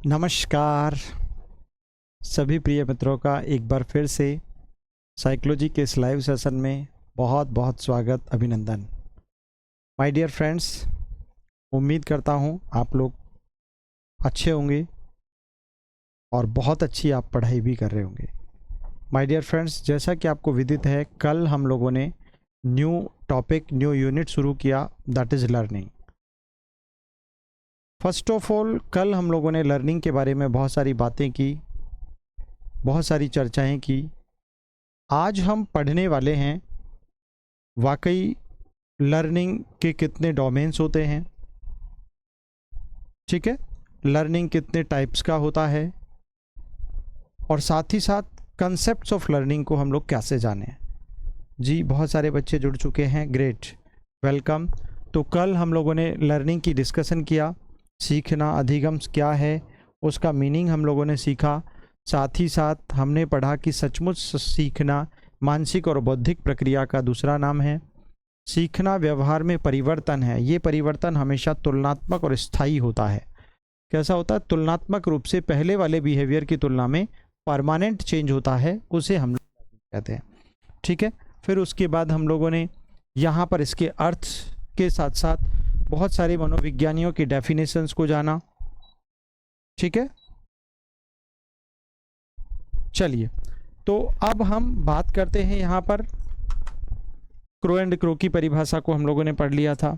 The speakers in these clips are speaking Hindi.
नमस्कार सभी प्रिय मित्रों का एक बार फिर से साइकोलॉजी के इस लाइव सेशन में बहुत बहुत स्वागत, अभिनंदन। माय डियर फ्रेंड्स, उम्मीद करता हूँ आप लोग अच्छे होंगे और बहुत अच्छी आप पढ़ाई भी कर रहे होंगे। माय डियर फ्रेंड्स, जैसा कि आपको विदित है, कल हम लोगों ने न्यू टॉपिक, न्यू यूनिट शुरू किया, that is learning. First of all, कल हम लोगों ने लर्निंग के बारे में बहुत सारी बातें की, बहुत सारी चर्चाएं की। आज हम पढ़ने वाले हैं वाकई लर्निंग के कितने डोमेन्स होते हैं, ठीक है, लर्निंग कितने टाइप्स का होता है, और साथ ही साथ कंसेप्ट्स ऑफ लर्निंग को हम लोग कैसे जानें। जी, बहुत सारे बच्चे जुड़ चुके हैं, ग्रेट, वेलकम। तो कल हम लोगों ने लर्निंग की डिस्कशन किया, सीखना, अधिगम क्या है, उसका मीनिंग हम लोगों ने सीखा। साथ ही साथ हमने पढ़ा कि सचमुच सीखना मानसिक और बौद्धिक प्रक्रिया का दूसरा नाम है। सीखना व्यवहार में परिवर्तन है, ये परिवर्तन हमेशा तुलनात्मक और स्थायी होता है। कैसा होता है? तुलनात्मक रूप से पहले वाले बिहेवियर की तुलना में परमानेंट चेंज होता है, उसे हम लोग कहते हैं, ठीक है। फिर उसके बाद हम लोगों ने यहाँ पर इसके अर्थ के साथ साथ बहुत सारे मनोविज्ञानियों की डेफिनेशंस को जाना, ठीक है। चलिए, तो अब हम बात करते हैं, यहाँ पर क्रो एंड क्रो की परिभाषा को हम लोगों ने पढ़ लिया था।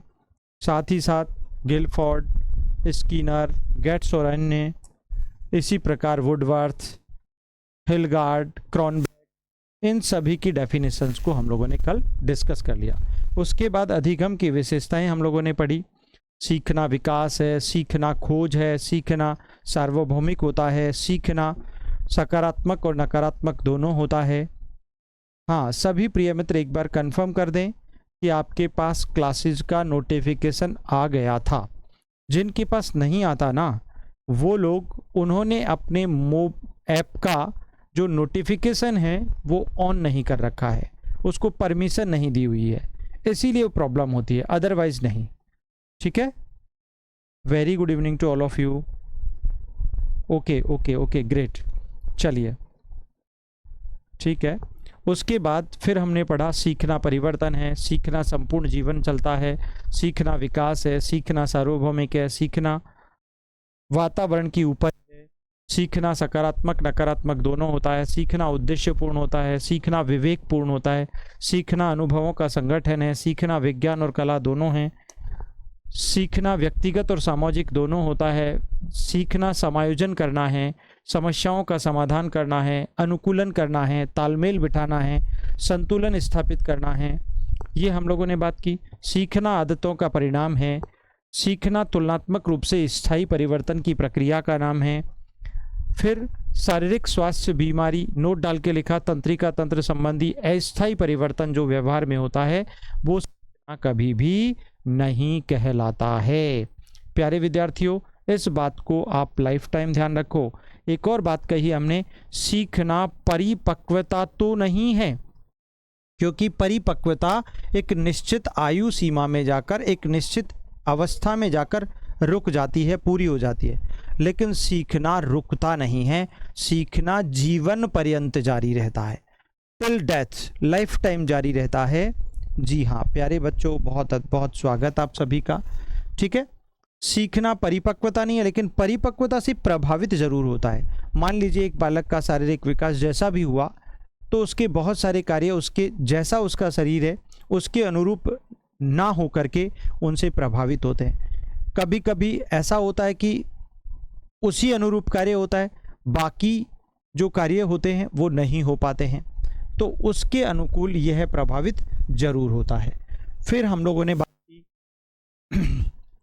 साथ ही साथ गिलफोर्ड, स्किनर, गेट्स और अन्य, इसी प्रकार वुडवर्थ, हिलगार्ड, क्रॉनबेक, इन सभी की डेफिनेशंस को हम लोगों ने कल डिस्कस कर लिया। उसके बाद अधिगम की विशेषताएं हम लोगों ने पढ़ी। सीखना विकास है, सीखना खोज है, सीखना सार्वभौमिक होता है, सीखना सकारात्मक और नकारात्मक दोनों होता है। हाँ, सभी प्रिय मित्र एक बार कंफर्म कर दें कि आपके पास क्लासेस का नोटिफिकेशन आ गया था। जिनके पास नहीं आता ना, वो लोग, उन्होंने अपने ऐप का जो नोटिफिकेशन है वो ऑन नहीं कर रखा है, उसको परमिशन नहीं दी हुई है, इसीलिए वो प्रॉब्लम होती है, अदरवाइज नहीं, ठीक है। Very good evening to all of you. Okay okay okay, great. चलिए, ठीक है। उसके बाद फिर हमने पढ़ा सीखना परिवर्तन है, सीखना संपूर्ण जीवन चलता है, सीखना विकास है, सीखना सार्वभौमिक है, सीखना वातावरण की ऊपर है, सीखना सकारात्मक नकारात्मक दोनों होता है, सीखना उद्देश्यपूर्ण होता है, सीखना विवेकपूर्ण होता है, सीखना अनुभवों का संगठन है, सीखना विज्ञान और कला दोनों हैं, सीखना व्यक्तिगत और सामाजिक दोनों होता है, सीखना समायोजन करना है, समस्याओं का समाधान करना है, अनुकूलन करना है, तालमेल बिठाना है, संतुलन स्थापित करना है, ये हम लोगों ने बात की। सीखना आदतों का परिणाम है, सीखना तुलनात्मक रूप से स्थायी परिवर्तन की प्रक्रिया का नाम है। फिर शारीरिक स्वास्थ्य, बीमारी, नोट डाल के लिखा, तंत्रिका तंत्र संबंधी अस्थायी परिवर्तन जो व्यवहार में होता है वो कभी भी नहीं कहलाता है। प्यारे विद्यार्थियों, इस बात को आप लाइफ टाइम ध्यान रखो। एक और बात कही हमने, सीखना परिपक्वता तो नहीं है, क्योंकि परिपक्वता एक निश्चित आयु सीमा में जाकर, एक निश्चित अवस्था में जाकर रुक जाती है, पूरी हो जाती है, लेकिन सीखना रुकता नहीं है, सीखना जीवन पर्यंत जारी रहता है, टिल डेथ, लाइफ टाइम जारी रहता है। जी हाँ प्यारे बच्चों, बहुत बहुत स्वागत आप सभी का, ठीक है। सीखना परिपक्वता नहीं है, लेकिन परिपक्वता से प्रभावित जरूर होता है। मान लीजिए एक बालक का शारीरिक विकास जैसा भी हुआ, तो उसके बहुत सारे कार्य उसके जैसा उसका शरीर है उसके अनुरूप ना हो करके उनसे प्रभावित होते हैं। कभी कभी ऐसा होता है कि उसी अनुरूप कार्य होता है, बाकी जो कार्य होते हैं वो नहीं हो पाते हैं, तो उसके अनुकूल यह प्रभावित जरूर होता है। फिर हम लोगों ने बात की,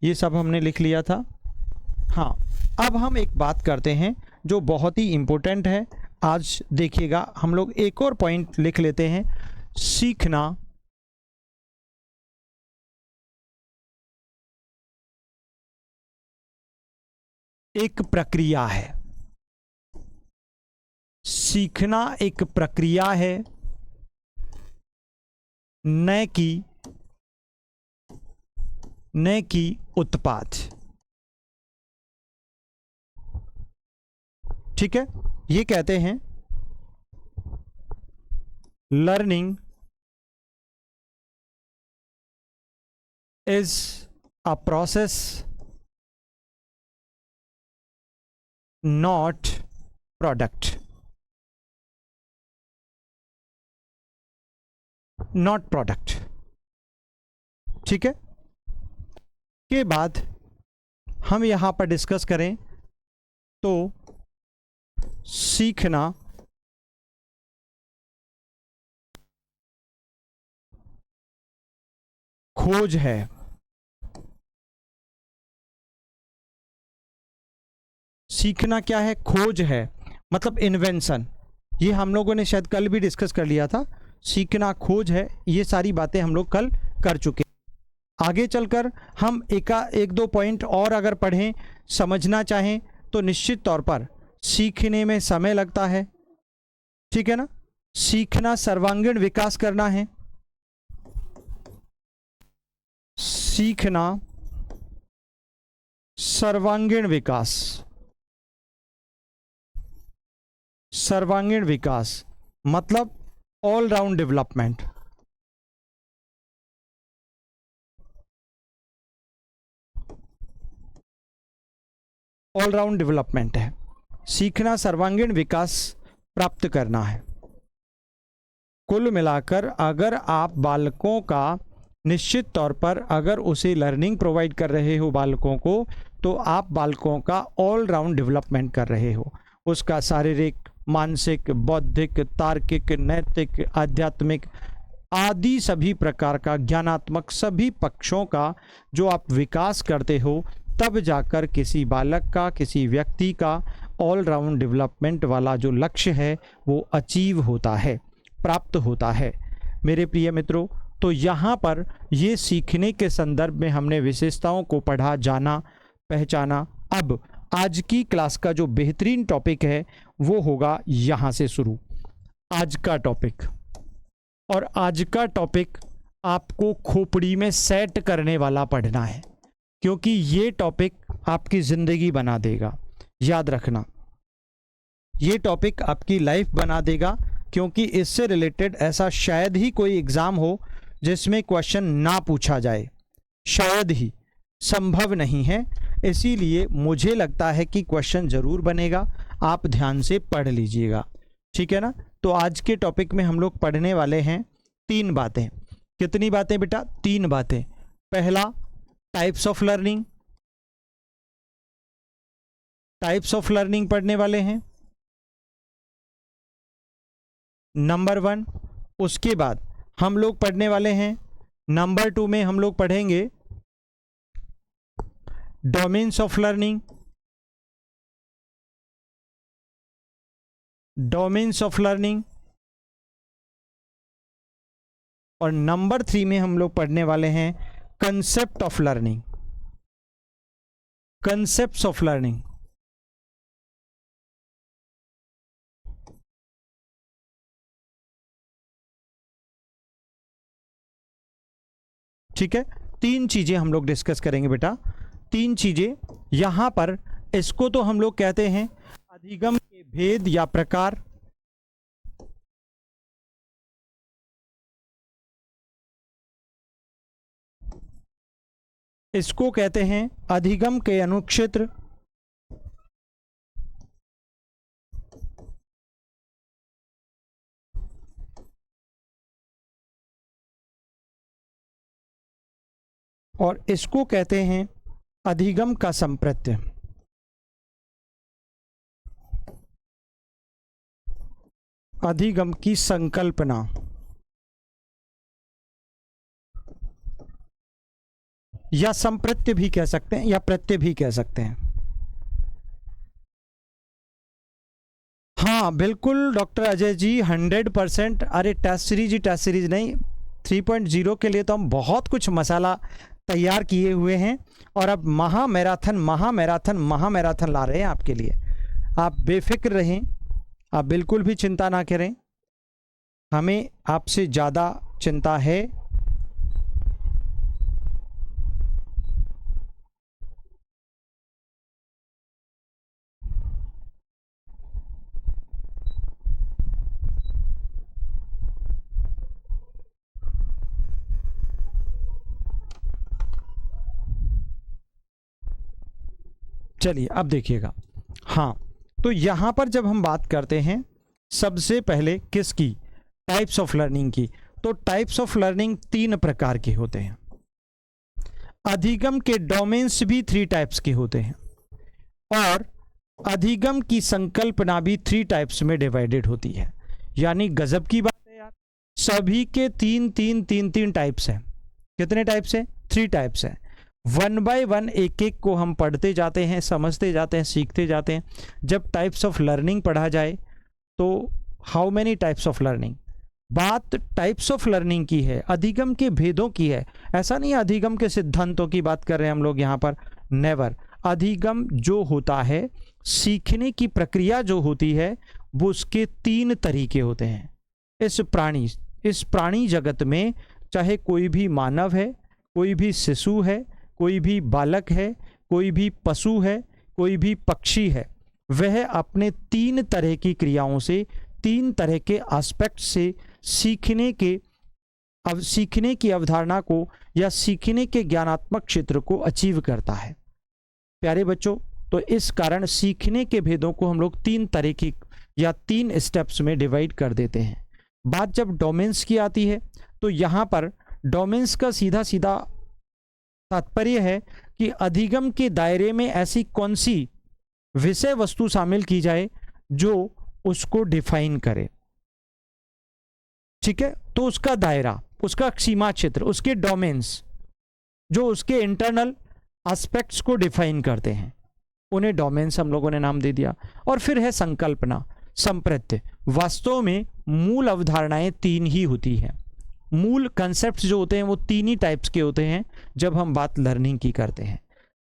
ये सब हमने लिख लिया था। हाँ, अब हम एक बात करते हैं जो बहुत ही इम्पोर्टेंट है। आज देखिएगा, हम लोग एक और पॉइंट लिख लेते हैं। सीखना एक प्रक्रिया है, सीखना एक प्रक्रिया है, न कि उत्पाद। ठीक है, ये कहते हैं learning is a process not product, not product. ठीक है, के बाद हम यहां पर डिस्कस करें तो सीखना खोज है। सीखना क्या है? खोज है, मतलब इन्वेंशन। ये हम लोगों ने शायद कल भी डिस्कस कर लिया था। सीखना खोज है, ये सारी बातें हम लोग कल कर चुके। आगे चलकर हम एक दो पॉइंट और अगर पढ़ें, समझना चाहें, तो निश्चित तौर पर सीखने में समय लगता है। ठीक है ना, सीखना सर्वांगीण विकास करना है। सीखना सर्वांगीण विकास, सर्वांगीण विकास मतलब all round development. All round development है, सीखना सर्वांगीण विकास प्राप्त करना है। कुल मिलाकर अगर आप बालकों का निश्चित तौर पर अगर उसे लर्निंग प्रोवाइड कर रहे हो बालकों को, तो आप बालकों का ऑल राउंड डेवलपमेंट कर रहे हो। उसका शारीरिक, मानसिक, बौद्धिक, तार्किक, नैतिक, आध्यात्मिक आदि सभी प्रकार का ज्ञानात्मक सभी पक्षों का जो आप विकास करते हो, तब जाकर किसी बालक का, किसी व्यक्ति का ऑल राउंड डेवलपमेंट वाला जो लक्ष्य है वो अचीव होता है, प्राप्त होता है। मेरे प्रिय मित्रों, तो यहाँ पर ये सीखने के संदर्भ में हमने विशेषताओं को पढ़ा, जाना, पहचाना। अब आज की क्लास का जो बेहतरीन टॉपिक है वो होगा यहाँ से शुरू, आज का टॉपिक। और आज का टॉपिक आपको खोपड़ी में सेट करने वाला पढ़ना है, क्योंकि ये टॉपिक आपकी ज़िंदगी बना देगा। याद रखना, ये टॉपिक आपकी लाइफ बना देगा, क्योंकि इससे रिलेटेड ऐसा शायद ही कोई एग्ज़ाम हो जिसमें क्वेश्चन ना पूछा जाए, शायद ही, संभव नहीं है। इसीलिए मुझे लगता है कि क्वेश्चन ज़रूर बनेगा, आप ध्यान से पढ़ लीजिएगा। ठीक है ना, तो आज के टॉपिक में हम लोग पढ़ने वाले हैं 3 बातें। कितनी बातें बेटा? 3 बातें। पहला, types of learning, types of learning पढ़ने वाले हैं, नंबर 1। उसके बाद हम लोग पढ़ने वाले हैं नंबर 2 में हम लोग पढ़ेंगे domains of learning, domains of learning. और नंबर 3 में हम लोग पढ़ने वाले हैं concept of learning, concepts of learning. ठीक है, 3 चीजें हम लोग डिस्कस करेंगे बेटा, 3 चीजें। यहां पर इसको तो हम लोग कहते हैं अधिगम के भेद या प्रकार, इसको कहते हैं अधिगम के अनुक्षेत्र, और इसको कहते हैं अधिगम का संप्रत्य। अधिगम की संकल्पना, या संप्रत्य भी कह सकते हैं या प्रत्यय भी कह सकते हैं। हाँ बिल्कुल डॉक्टर अजय जी, 100%। अरे टेस्ट सीरीज ही टेस्ट सीरीज नहीं, 3.0 के लिए तो हम बहुत कुछ मसाला तैयार किए हुए हैं, और अब महा मैराथन महा मैराथन महा मैराथन ला रहे हैं आपके लिए। आप बेफिक्र रहें, आप बिल्कुल भी चिंता ना करें, हमें आपसे ज़्यादा चिंता है। चलिए अब देखिएगा, हाँ तो यहाँ पर जब हम बात करते हैं सबसे पहले किसकी, टाइप्स ऑफ लर्निंग की, तो टाइप्स ऑफ लर्निंग 3 प्रकार के होते हैं। अधिगम के डोमेन्स भी 3 टाइप्स के होते हैं और अधिगम की संकल्पना भी 3 टाइप्स में डिवाइडेड होती है। यानी गजब की बात है यार, सभी के 3 टाइप्स हैं। कितने टाइप्स हैं? 3 टाइप्स हैं। 1 बाय 1 एक एक को हम पढ़ते जाते हैं, समझते जाते हैं, सीखते जाते हैं। जब टाइप्स ऑफ लर्निंग पढ़ा जाए तो how many types of learning, बात टाइप्स ऑफ लर्निंग की है, अधिगम के भेदों की है। ऐसा नहीं है अधिगम के सिद्धांतों की बात कर रहे हैं हम लोग यहाँ पर, नेवर। अधिगम जो होता है, सीखने की प्रक्रिया जो होती है, वो उसके 3 तरीके होते हैं। इस प्राणी जगत में चाहे कोई भी मानव है, कोई भी शिशु है, कोई भी बालक है, कोई भी पशु है, कोई भी पक्षी है, वह अपने 3 तरह की क्रियाओं से, 3 तरह के एस्पेक्ट से सीखने की अवधारणा को या सीखने के ज्ञानात्मक क्षेत्र को अचीव करता है। प्यारे बच्चों, तो इस कारण सीखने के भेदों को हम लोग 3 तरह की या 3 स्टेप्स में डिवाइड कर देते हैं। बात जब डोमेन्स की आती है तो यहाँ पर डोमेन्स का सीधा सीधा तात्पर्य है कि अधिगम के दायरे में ऐसी कौन सी विषय वस्तु शामिल की जाए जो उसको डिफाइन करे। ठीक है, तो उसका दायरा, उसका सीमा क्षेत्र, उसके डोमेन्स जो उसके इंटरनल एस्पेक्ट्स को डिफाइन करते हैं, उन्हें डोमेन्स हम लोगों ने नाम दे दिया। और फिर है संकल्पना, संप्रत्य। वास्तव में मूल अवधारणाएं 3 ही होती हैं। मूल कंसेप्ट्स जो होते हैं वो 3 ही टाइप्स के होते हैं जब हम बात लर्निंग की करते हैं।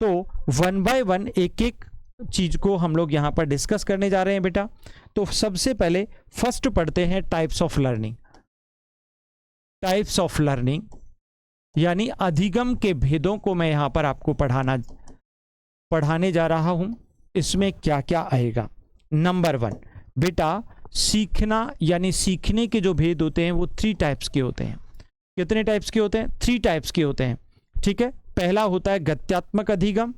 तो 1 बाय 1 एक एक चीज को हम लोग यहाँ पर डिस्कस करने जा रहे हैं बेटा। तो सबसे पहले फर्स्ट पढ़ते हैं types of learning. Types of learning यानी अधिगम के भेदों को मैं यहाँ पर आपको पढ़ाने जा रहा हूं। इसमें क्या क्या आएगा? नंबर 1 बेटा, सीखना यानी सीखने के जो भेद होते हैं वो 3 टाइप्स के होते हैं। कितने टाइप्स के होते हैं? 3 टाइप्स के होते हैं। ठीक है, पहला होता है गत्यात्मक अधिगम।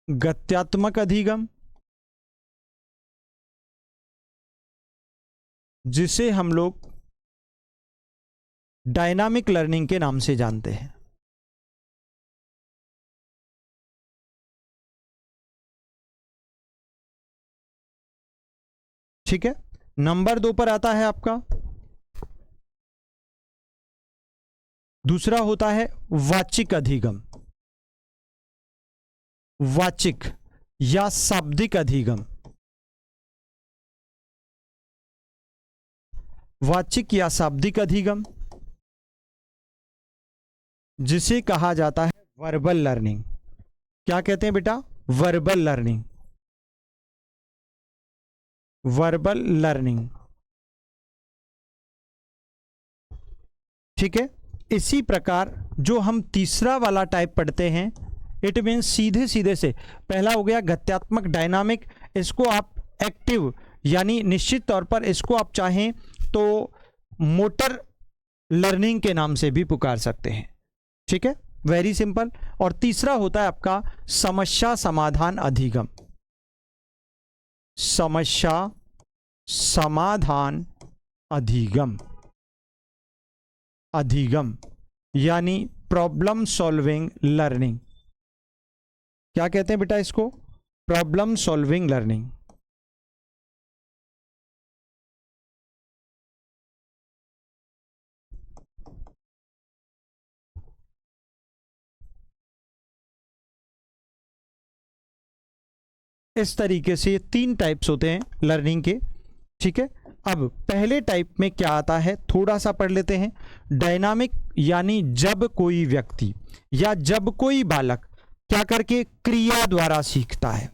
गत्यात्मक अधिगम जिसे हम लोग डायनामिक लर्निंग के नाम से जानते हैं। ठीक है, नंबर 2 पर आता है आपका, दूसरा होता है वाचिक अधिगम। वाचिक या शाब्दिक अधिगम। वाचिक या शाब्दिक अधिगम जिसे कहा जाता है वर्बल लर्निंग। क्या कहते हैं बेटा? Verbal learning. Verbal learning. ठीक है, इसी प्रकार जो हम तीसरा वाला टाइप पढ़ते हैं, इट मीन्स सीधे सीधे से पहला हो गया गत्यात्मक डायनामिक। इसको आप एक्टिव यानी निश्चित तौर पर इसको आप चाहें तो मोटर लर्निंग के नाम से भी पुकार सकते हैं। ठीक है, वेरी सिंपल। और तीसरा होता है आपका समस्या समाधान अधिगम। समस्या समाधान अधिगम। अधिगम यानी प्रॉब्लम सॉल्विंग लर्निंग। क्या कहते हैं बेटा इसको? Problem solving learning. इस तरीके से 3 टाइप्स होते हैं लर्निंग के। ठीक है, अब पहले टाइप में क्या आता है थोड़ा सा पढ़ लेते हैं। डायनामिक यानी जब कोई व्यक्ति या जब कोई बालक क्या करके, क्रिया द्वारा सीखता है।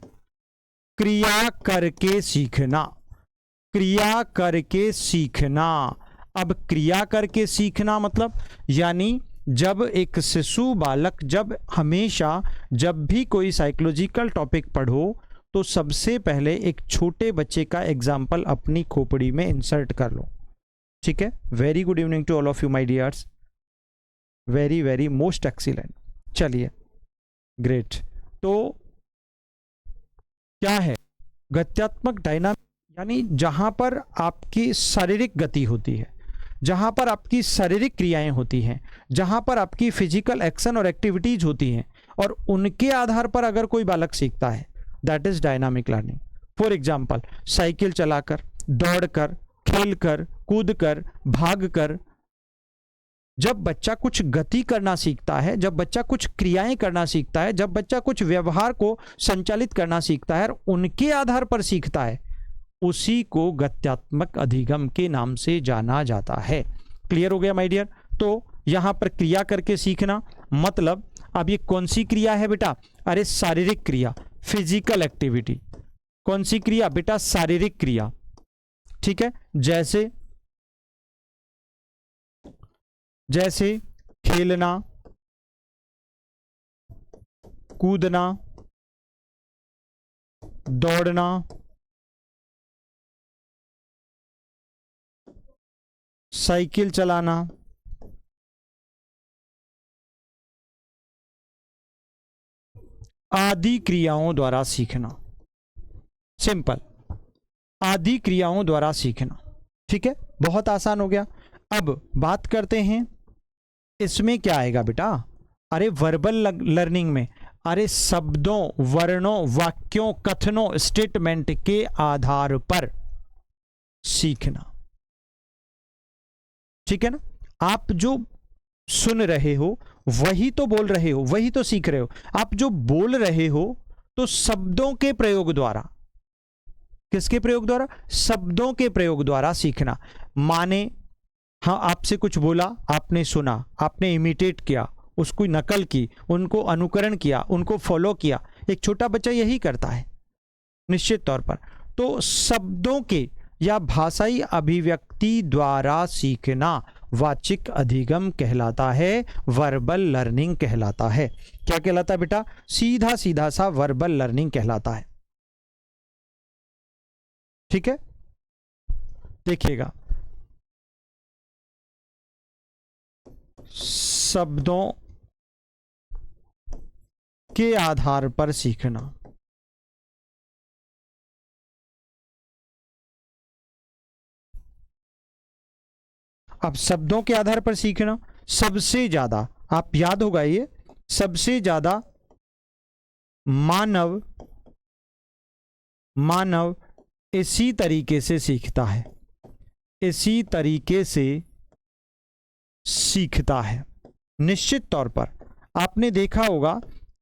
क्रिया करके सीखना। क्रिया करके सीखना। अब क्रिया करके सीखना मतलब यानी जब एक शिशु बालक, जब हमेशा जब भी कोई साइकोलॉजिकल टॉपिक पढ़ो तो सबसे पहले एक छोटे बच्चे का एग्जाम्पल अपनी खोपड़ी में इंसर्ट कर लो। ठीक है, very good evening to all of you my dears, very very most excellent. चलिए ग्रेट। तो क्या है गत्यात्मक डायनामिक, यानी जहां पर आपकी शारीरिक गति होती है, जहां पर आपकी शारीरिक क्रियाएं होती हैं, जहां पर आपकी फिजिकल एक्शन और एक्टिविटीज होती हैं, और उनके आधार पर अगर कोई बालक सीखता है, that is dynamic learning. For example, cycle चलाकर, दौड़कर, खेलकर, कूदकर, भागकर, जब बच्चा कुछ गति करना सीखता है, जब बच्चा कुछ क्रियाएं करना सीखता है, जब बच्चा कुछ व्यवहार को संचालित करना सीखता है और उनके आधार पर सीखता है, उसी को गत्यात्मक अधिगम के नाम से जाना जाता है। क्लियर हो गया माय डियर? तो यहां पर क्रिया करके सीखना मतलब, अब ये कौन सी क्रिया है बेटा? अरे शारीरिक क्रिया, फिजिकल एक्टिविटी। कौन सी क्रिया बेटा? शारीरिक क्रिया। ठीक है, जैसे जैसे खेलना, कूदना, दौड़ना, साइकिल चलाना, आदि क्रियाओं द्वारा सीखना। सिंपल, आदि क्रियाओं द्वारा सीखना। ठीक है, बहुत आसान हो गया। अब बात करते हैं इसमें क्या आएगा बेटा? अरे वर्बल लर्निंग में, अरे शब्दों, वर्णों, वाक्यों, कथनों, स्टेटमेंट के आधार पर सीखना। ठीक है ना? आप जो सुन रहे हो वही तो बोल रहे हो, वही तो सीख रहे हो। आप जो बोल रहे हो तो शब्दों के प्रयोग द्वारा, किसके प्रयोग द्वारा? शब्दों के प्रयोग द्वारा सीखना। माने हाँ, आपसे कुछ बोला, आपने सुना, आपने इमिटेट किया, उसको नकल की, उनको अनुकरण किया, उनको फॉलो किया। एक छोटा बच्चा यही करता है निश्चित तौर पर। तो शब्दों के या भाषाई अभिव्यक्ति द्वारा सीखना वाचिक अधिगम कहलाता है, वर्बल लर्निंग कहलाता है। क्या कहलाता है बेटा? सीधा सीधा सा वर्बल लर्निंग कहलाता है। ठीक है, देखिएगा, शब्दों के आधार पर सीखना। अब शब्दों के आधार पर सीखना सबसे ज्यादा, आप याद होगा ये, सबसे ज्यादा मानव इसी तरीके से सीखता है, इसी तरीके से सीखता है। निश्चित तौर पर आपने देखा होगा,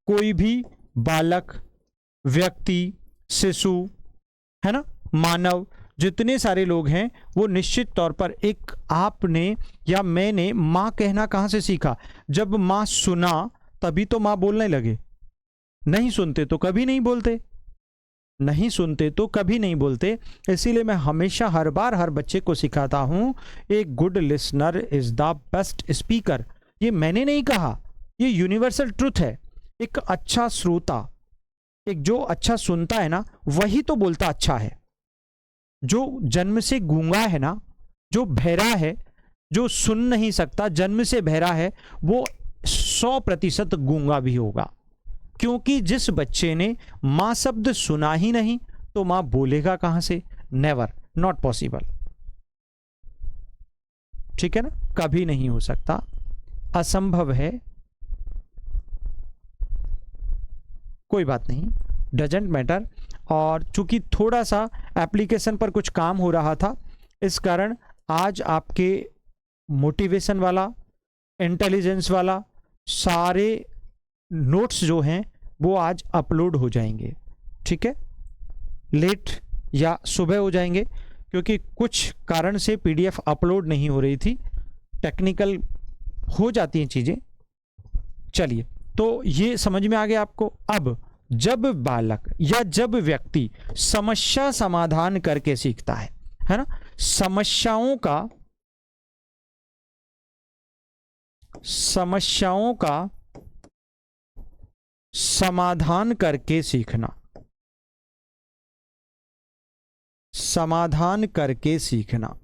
कोई भी बालक, व्यक्ति, शिशु, है ना, मानव, जितने सारे लोग हैं, वो निश्चित तौर पर एक आपने या मैंने माँ कहना कहाँ से सीखा? जब माँ सुना तभी तो माँ बोलने लगे। नहीं सुनते तो कभी नहीं बोलते, नहीं सुनते तो कभी नहीं बोलते। इसीलिए मैं हमेशा हर बार हर बच्चे को सिखाता हूं, a good listener is the best speaker. ये मैंने नहीं कहा, ये यूनिवर्सल ट्रुथ है। एक अच्छा श्रोता, एक जो अच्छा सुनता है ना, वही तो बोलता अच्छा है। जो जन्म से गूंगा है ना, जो बहरा है, जो सुन नहीं सकता, जन्म से बहरा है, वो 100% गूंगा भी होगा। क्योंकि जिस बच्चे ने मां शब्द सुना ही नहीं, तो मां बोलेगा कहां से? Never, not possible. ठीक है ना, कभी नहीं हो सकता, असंभव है। कोई बात नहीं, डजेंट मैटर। और चूंकि थोड़ा सा एप्लीकेशन पर कुछ काम हो रहा था, इस कारण आज आपके मोटिवेशन वाला, इंटेलिजेंस वाला सारे नोट्स जो हैं वो आज अपलोड हो जाएंगे। ठीक है, लेट या सुबह हो जाएंगे, क्योंकि कुछ कारण से पीडीएफ अपलोड नहीं हो रही थी, टेक्निकल हो जाती हैं चीज़ें। चलिए, तो ये समझ में आ गया आपको। अब जब बालक या जब व्यक्ति समस्या समाधान करके सीखता है ना, समस्याओं का समाधान करके सीखना, समाधान करके सीखना,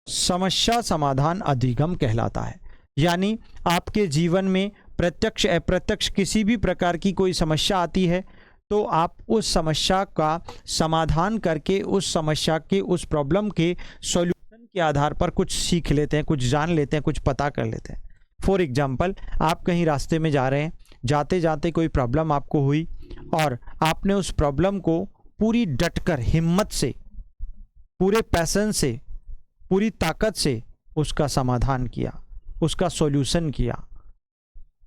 समस्या समाधान अधिगम कहलाता है। यानी आपके जीवन में प्रत्यक्ष अप्रत्यक्ष किसी भी प्रकार की कोई समस्या आती है तो आप उस समस्या का समाधान करके उस समस्या के उस प्रॉब्लम के सॉल्यूशन के आधार पर कुछ सीख लेते हैं, कुछ जान लेते हैं, कुछ पता कर लेते हैं। फॉर एग्जाम्पल, आप कहीं रास्ते में जा रहे हैं, जाते जाते कोई प्रॉब्लम आपको हुई और आपने उस प्रॉब्लम को पूरी डटकर हिम्मत से, पूरे पैशन से, पूरी ताकत से उसका समाधान किया, उसका सॉल्यूशन किया।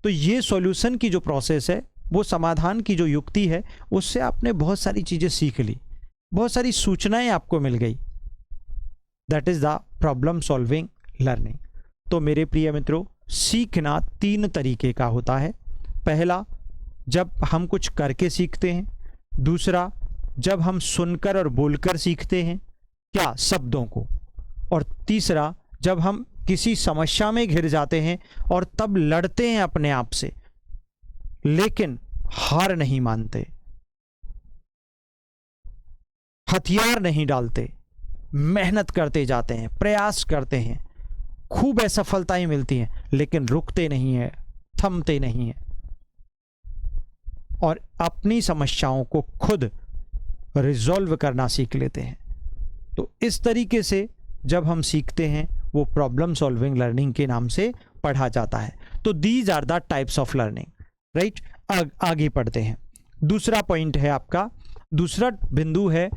तो ये सॉल्यूशन की जो प्रोसेस है, वो समाधान की जो युक्ति है, उससे आपने बहुत सारी चीज़ें सीख ली, बहुत सारी सूचनाएं आपको मिल गई। That is the problem solving learning. तो मेरे प्रिय मित्रों, सीखना 3 तरीके का होता है। पहला, जब हम कुछ करके सीखते हैं। दूसरा, जब हम सुनकर और बोलकर सीखते हैं, क्या शब्दों को। और तीसरा, जब हम किसी समस्या में घिर जाते हैं और तब लड़ते हैं अपने आप से, लेकिन हार नहीं मानते, हथियार नहीं डालते, मेहनत करते जाते हैं, प्रयास करते हैं, खूब असफलताएं मिलती हैं, लेकिन रुकते नहीं हैं, थमते नहीं हैं और अपनी समस्याओं को खुद रिजॉल्व करना सीख लेते हैं। तो इस तरीके से जब हम सीखते हैं, वो प्रॉब्लम सॉल्विंग लर्निंग के नाम से पढ़ा जाता है। तो these are the types of learning, right. आगे पढ़ते हैं। दूसरा पॉइंट है आपका, दूसरा बिंदु है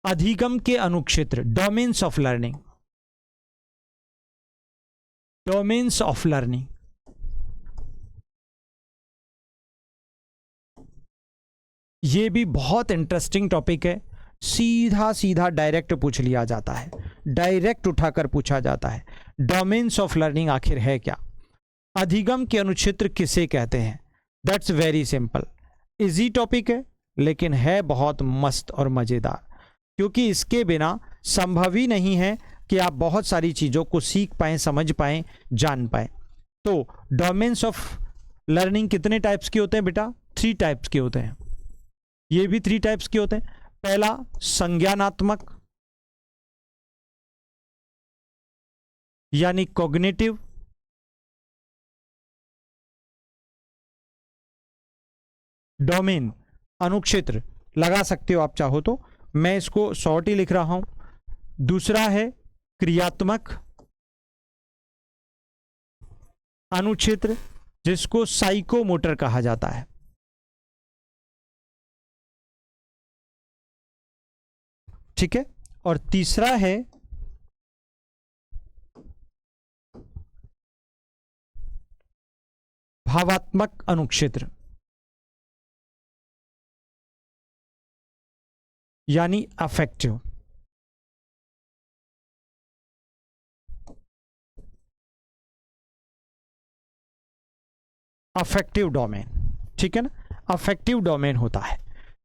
अधिगम के अनुक्षेत्र, domains of learning. Domains of learning, ये भी बहुत इंटरेस्टिंग टॉपिक है। सीधा सीधा डायरेक्ट पूछ लिया जाता है, डायरेक्ट उठाकर पूछा जाता है, डोमेन्स ऑफ लर्निंग आखिर है क्या? अधिगम के अनुक्षेत्र किसे कहते हैं? That's very simple, easy topic है, लेकिन है बहुत मस्त और मज़ेदार, क्योंकि इसके बिना संभव ही नहीं है कि आप बहुत सारी चीज़ों को सीख पाएँ, समझ पाएँ, जान पाएँ। तो डोमेन्स ऑफ लर्निंग कितने टाइप्स के होते हैं बेटा? 3 टाइप्स के होते हैं। ये भी 3 टाइप्स के होते हैं। पहला, संज्ञानात्मक यानी कॉग्निटिव। डोमेन, अनुक्षेत्र लगा सकते हो आप चाहो तो, मैं इसको शॉर्ट ही लिख रहा हूं। दूसरा है क्रियात्मक अनुक्षेत्र, जिसको साइकोमोटर कहा जाता है। ठीक है। और तीसरा है भावात्मक अनुक्षेत्र, यानी अफेक्टिव। अफेक्टिव डोमेन, ठीक है ना, अफेक्टिव डोमेन होता है।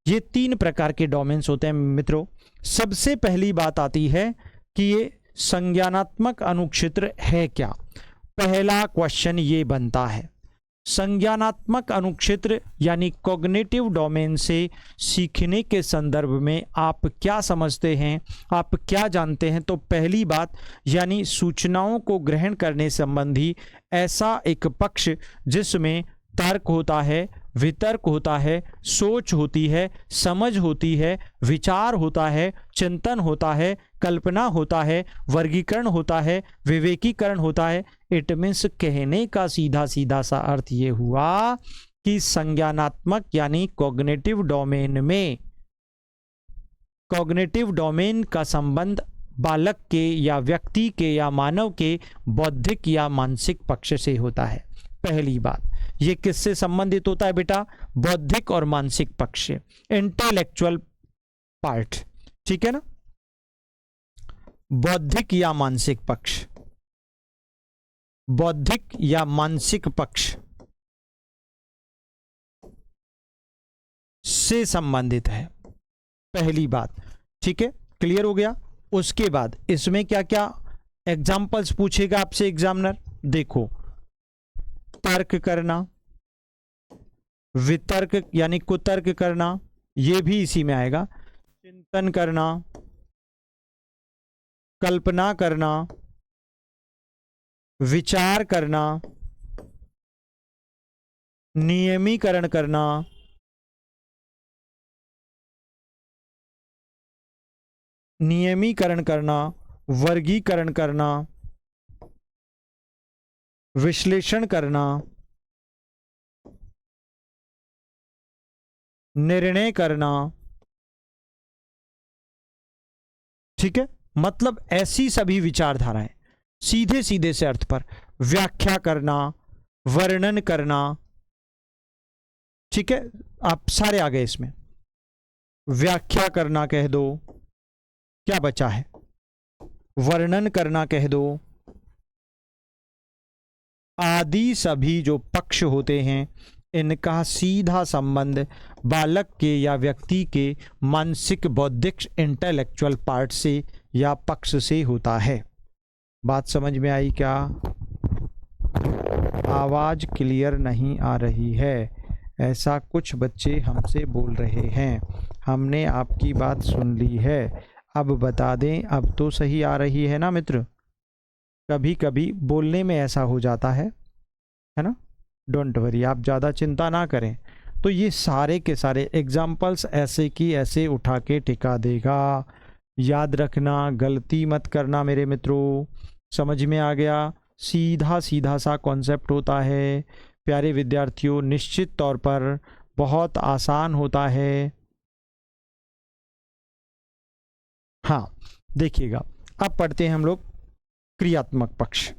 ये 3 प्रकार के डोमेन्स होते हैं मित्रों। सबसे पहली बात आती है कि ये संज्ञानात्मक अनुक्षेत्र है क्या। पहला क्वेश्चन ये बनता है, संज्ञानात्मक अनुक्षेत्र यानी कॉग्निटिव डोमेन से सीखने के संदर्भ में आप क्या समझते हैं, आप क्या जानते हैं? तो पहली बात, यानी सूचनाओं को ग्रहण करने संबंधी ऐसा एक पक्ष जिसमें तर्क होता है, वितर्क होता है, सोच होती है, समझ होती है, विचार होता है, चिंतन होता है, कल्पना होता है, वर्गीकरण होता है, विवेकीकरण होता है। इट मीन्स कहने का सीधा सीधा सा अर्थ ये हुआ कि संज्ञानात्मक यानी कॉग्निटिव डोमेन में, कॉग्निटिव डोमेन का संबंध बालक के या व्यक्ति के या मानव के बौद्धिक या मानसिक पक्ष से होता है। पहली बात, ये किससे संबंधित होता है बेटा? बौद्धिक और मानसिक पक्ष, इंटेलेक्चुअल पार्ट, ठीक है ना। बौद्धिक या मानसिक पक्ष, बौद्धिक या मानसिक पक्ष से संबंधित है, पहली बात। ठीक है, क्लियर हो गया। उसके बाद इसमें क्या क्या एग्जाम्पल्स पूछेगा आपसे एग्जामिनर? देखो, तर्क करना, वितर्क यानी कुतर्क करना, ये भी इसी में आएगा। चिंतन करना, कल्पना करना, विचार करना, नियमीकरण करना, नियमीकरण करना, वर्गीकरण करना, विश्लेषण करना, निर्णय करना। ठीक है, मतलब ऐसी सभी विचारधाराएं, सीधे सीधे से अर्थ पर व्याख्या करना, वर्णन करना। ठीक है, आप सारे आ गए इसमें। व्याख्या करना कह दो, क्या बचा है, वर्णन करना कह दो, आदि सभी जो पक्ष होते हैं इनका सीधा संबंध बालक के या व्यक्ति के मानसिक, बौद्धिक, इंटेलेक्चुअल पार्ट से या पक्ष से होता है। बात समझ में आई क्या? आवाज क्लियर नहीं आ रही है, ऐसा कुछ बच्चे हमसे बोल रहे हैं। हमने आपकी बात सुन ली है, अब बता दें, अब तो सही आ रही है ना मित्र? कभी कभी बोलने में ऐसा हो जाता है ना? डोंट वरी, आप ज़्यादा चिंता ना करें। तो ये सारे के सारे एग्जाम्पल्स ऐसे की ऐसे उठा के टिका देगा। याद रखना, गलती मत करना मेरे मित्रों। समझ में आ गया? सीधा सीधा सा कॉन्सेप्ट होता है प्यारे विद्यार्थियों, निश्चित तौर पर बहुत आसान होता है। हाँ देखिएगा, अब पढ़ते हैं हम लोग क्रियात्मक पक्ष।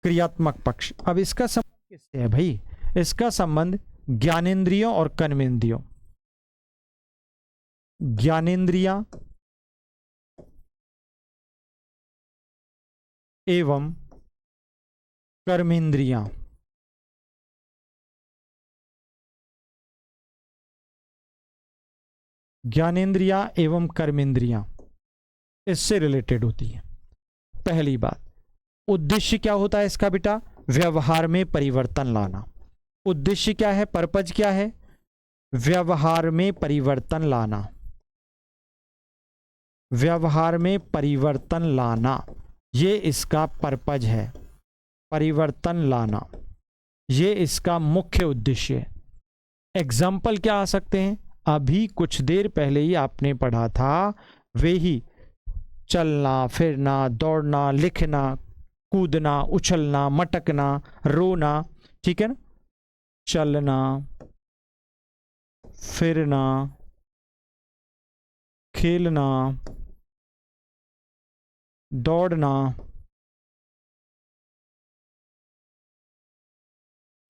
क्रियात्मक पक्ष, अब इसका संबंध किससे है भाई? इसका संबंध ज्ञानेंद्रियों और कर्मेंद्रियों, ज्ञानेंद्रियां एवं कर्मेंद्रियां। ज्ञानेंद्रियां एवं कर्मेंद्रियां इससे रिलेटेड होती हैं। पहली बात, उद्देश्य क्या होता है इसका बेटा? व्यवहार में परिवर्तन लाना। उद्देश्य क्या है, पर्पज क्या है? व्यवहार में परिवर्तन लाना। व्यवहार में परिवर्तन लाना, ये इसका पर्पज है, परिवर्तन लाना, ये इसका मुख्य उद्देश्य है। एग्जाम्पल क्या आ सकते हैं? अभी कुछ देर पहले ही आपने पढ़ा था, वे ही चलना, फिरना, दौड़ना, लिखना, कूदना, उछलना, मटकना, रोना। ठीक है ना? चलना, फिरना, खेलना, दौड़ना।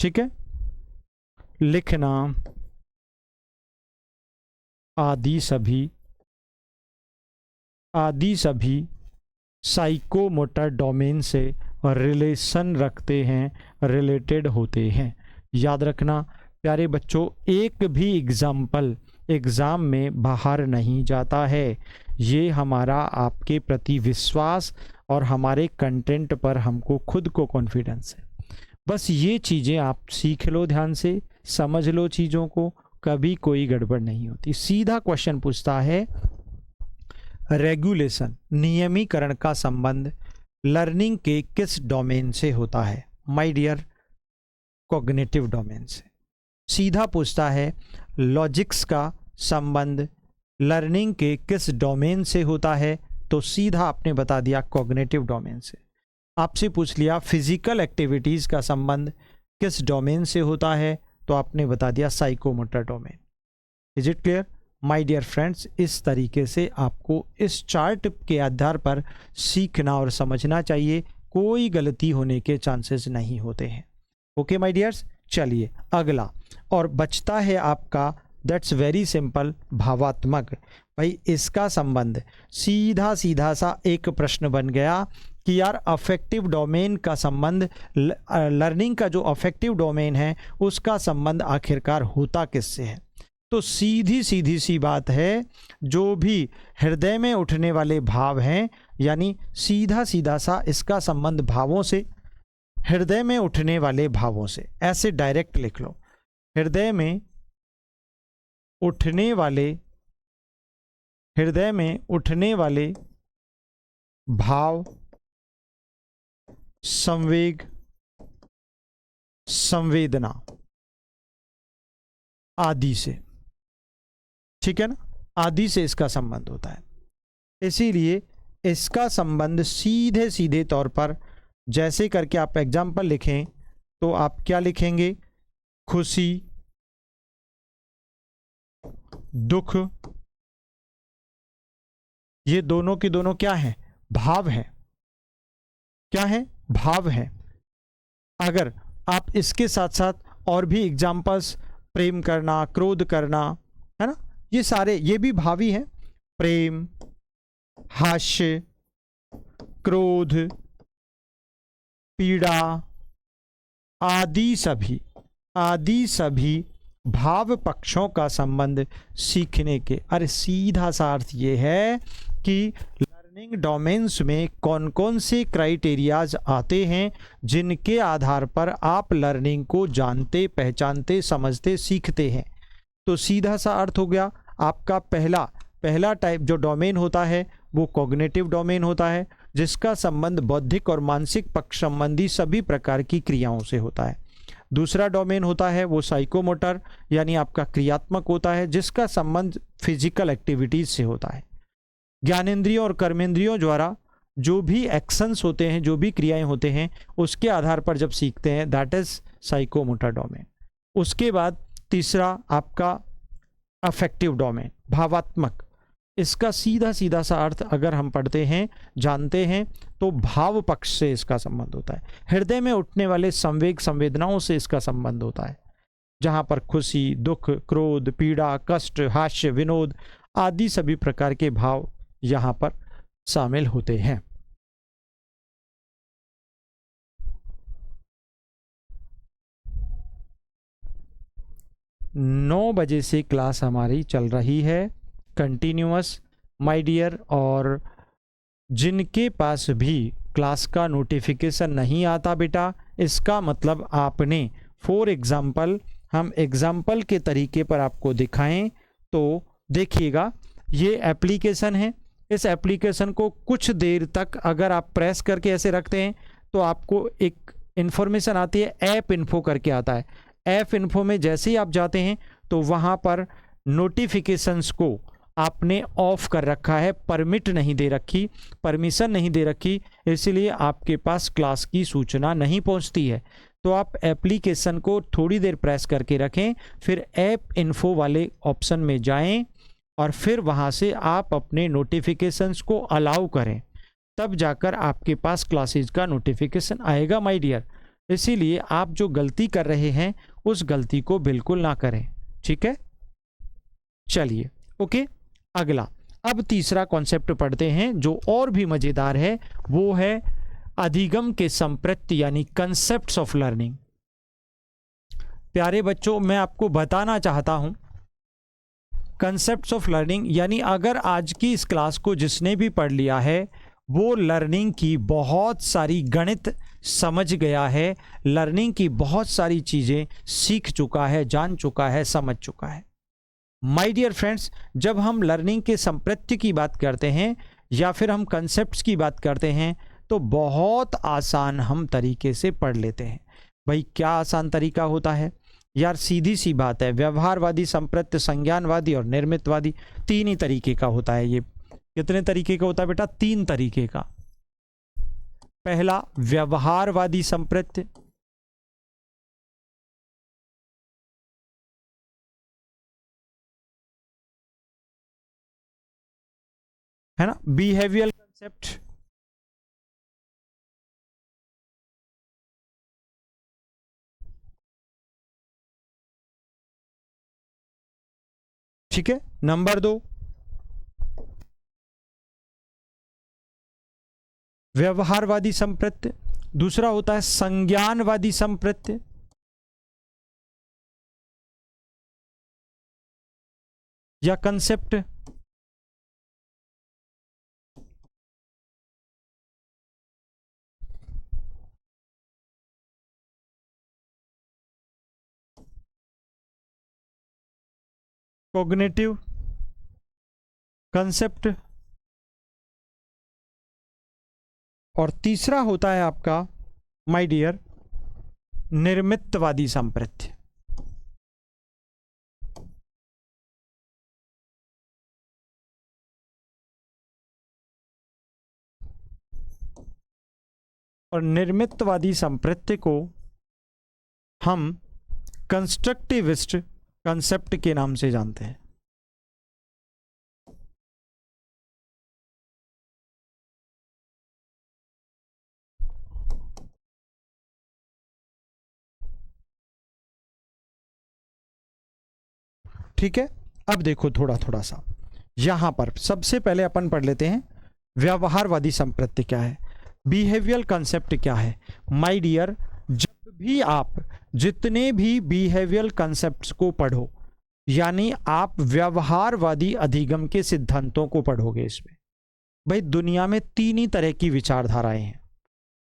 ठीक है, लिखना, आदि सभी साइकोमोटर डोमेन से रिलेशन रखते हैं, रिलेटेड होते हैं। याद रखना प्यारे बच्चों, एक भी एग्जाम्पल एग्ज़ाम में बाहर नहीं जाता है। ये हमारा आपके प्रति विश्वास और हमारे कंटेंट पर हमको खुद को कॉन्फिडेंस है। बस ये चीज़ें आप सीख लो, ध्यान से समझ लो चीज़ों को, कभी कोई गड़बड़ नहीं होती। सीधा क्वेश्चन पूछता है, रेगुलेशन, नियमीकरण का संबंध लर्निंग के किस डोमेन से होता है? माय डियर, कॉग्निटिव डोमेन से। सीधा पूछता है, लॉजिक्स का संबंध लर्निंग के किस डोमेन से होता है? तो सीधा आपने बता दिया कॉग्निटिव डोमेन से। आपसे पूछ लिया फिजिकल एक्टिविटीज़ का संबंध किस डोमेन से होता है? तो आपने बता दिया psychomotor domain. Is it clear my dear friends? इस तरीके से आपको इस चार्ट के आधार पर सीखना और समझना चाहिए, कोई गलती होने के चांसेस नहीं होते हैं। ओके माय डियर्स, चलिए अगला और बचता है आपका, दैट्स वेरी सिंपल, भावात्मक। भाई इसका संबंध सीधा सीधा सा एक प्रश्न बन गया कि यार अफेक्टिव डोमेन का संबंध, लर्निंग का जो अफेक्टिव डोमेन है उसका संबंध आखिरकार होता किससे है? तो सीधी सीधी सी बात है, जो भी हृदय में उठने वाले भाव हैं, यानी सीधा सीधा सा इसका संबंध भावों से, हृदय में उठने वाले भावों से। ऐसे डायरेक्ट लिख लो, हृदय में उठने वाले, हृदय में उठने वाले भाव संवेग, संवेदना आदि से, ठीक है ना, आदि से इसका संबंध होता है। इसीलिए इसका संबंध सीधे सीधे तौर पर जैसे करके आप एग्जाम्पल लिखें तो आप क्या लिखेंगे, खुशी, दुख, ये दोनों के दोनों क्या हैं, भाव हैं। क्या है, भाव है। अगर आप इसके साथ साथ और भी एग्जाम्पल्स, प्रेम करना, क्रोध करना, है ना, ये सारे ये भी भावी हैं। प्रेम, हास्य, क्रोध, पीड़ा आदि सभी भाव पक्षों का संबंध सीखने के, अरे सीधा सा अर्थ ये है कि लर्निंग डोमेन्स में कौन कौन से क्राइटेरियाज आते हैं जिनके आधार पर आप लर्निंग को जानते, पहचानते, समझते, सीखते हैं। तो सीधा सा अर्थ हो गया आपका पहला टाइप जो डोमेन होता है वो कॉग्निटिव डोमेन होता है, जिसका संबंध बौद्धिक और मानसिक पक्ष संबंधी सभी प्रकार की क्रियाओं से होता है। दूसरा डोमेन होता है वो साइकोमोटर यानी आपका क्रियात्मक होता है, जिसका संबंध फिजिकल एक्टिविटीज से होता है। ज्ञानेंद्रियों और कर्मेंद्रियों द्वारा जो भी एक्शंस होते हैं, जो भी क्रियाएं होते हैं, उसके आधार पर जब सीखते हैं, दैट इज साइकोमोटर डोमेन। उसके बाद तीसरा आपका अफेक्टिव डोमेन, भावात्मक। इसका सीधा सीधा सा अर्थ अगर हम पढ़ते हैं, जानते हैं, तो भाव पक्ष से इसका संबंध होता है। हृदय में उठने वाले संवेग, संवेदनाओं से इसका संबंध होता है, जहां पर खुशी, दुख, क्रोध, पीड़ा, कष्ट, हास्य, विनोद आदि सभी प्रकार के भाव यहां पर शामिल होते हैं। नौ बजे से क्लास हमारी चल रही है कंटिन्यूअस, माय डियर। और जिनके पास भी क्लास का नोटिफिकेशन नहीं आता बेटा, इसका मतलब आपने, फॉर एग्जाम्पल, हम एग्जाम्पल के तरीके पर आपको दिखाएं तो देखिएगा, ये एप्लीकेशन है। इस एप्लीकेशन को कुछ देर तक अगर आप प्रेस करके ऐसे रखते हैं तो आपको एक इंफॉर्मेशन आती है, ऐप इन्फो करके आता है। ऐप इन्फो में जैसे ही आप जाते हैं तो वहाँ पर नोटिफिकेशंस को आपने ऑफ कर रखा है, परमिट नहीं दे रखी, परमिशन नहीं दे रखी, इसलिए आपके पास क्लास की सूचना नहीं पहुंचती है। तो आप एप्लीकेशन को थोड़ी देर प्रेस करके रखें, फिर ऐप इन्फो वाले ऑप्शन में जाएं और फिर वहां से आप अपने नोटिफिकेशंस को अलाउ करें, तब जाकर आपके पास क्लासेज का नोटिफिकेशन आएगा माय डियर। इसीलिए आप जो गलती कर रहे हैं उस गलती को बिल्कुल ना करें, ठीक है। चलिए ओके, अगला, अब तीसरा कॉन्सेप्ट पढ़ते हैं जो और भी मजेदार है, वो है अधिगम के संप्रत्ति यानी कंसेप्ट्स ऑफ लर्निंग। प्यारे बच्चों, मैं आपको बताना चाहता हूं कंसेप्ट्स ऑफ लर्निंग यानी अगर आज की इस क्लास को जिसने भी पढ़ लिया है वो लर्निंग की बहुत सारी गणित समझ गया है, लर्निंग की बहुत सारी चीजें सीख चुका है, जान चुका है, समझ चुका है। माय डियर फ्रेंड्स, जब हम लर्निंग के संप्रत्ति की बात करते हैं या फिर हम कंसेप्ट्स की बात करते हैं तो बहुत आसान हम तरीके से पढ़ लेते हैं। भाई क्या आसान तरीका होता है यार, सीधी सी बात है, व्यवहारवादी, संप्रत्ति, संज्ञानवादी और निर्मितवादी, तीन ही तरीके का होता है। ये कितने तरीके का होता है बेटा? तीन तरीके का। पहला व्यवहारवादी संप्रत्ति, है ना, बिहेवियरल कंसेप्ट। ठीक है, नंबर 2 व्यवहारवादी संप्रत्ति, दूसरा होता है संज्ञानवादी संप्रत्ति, या कंसेप्ट। कॉग्निटिव कंसेप्ट, और तीसरा होता है आपका माय डियर, निर्मितवादी संप्रत्य। और निर्मितवादी संप्रत्य को हम कंस्ट्रक्टिविस्ट कंसेप्ट के नाम से जानते हैं। ठीक है, अब देखो थोड़ा थोड़ा सा यहां पर सबसे पहले अपन पढ़ लेते हैं व्यवहारवादी संप्रत्य क्या है, बिहेवियरल कंसेप्ट क्या है। माय डियर, जब भी आप जितने भी बिहेवियरल कंसेप्ट्स को पढ़ो, यानी आप व्यवहारवादी अधिगम के सिद्धांतों को पढ़ोगे, इसमें भाई दुनिया में तीन ही तरह की विचारधाराएं हैं,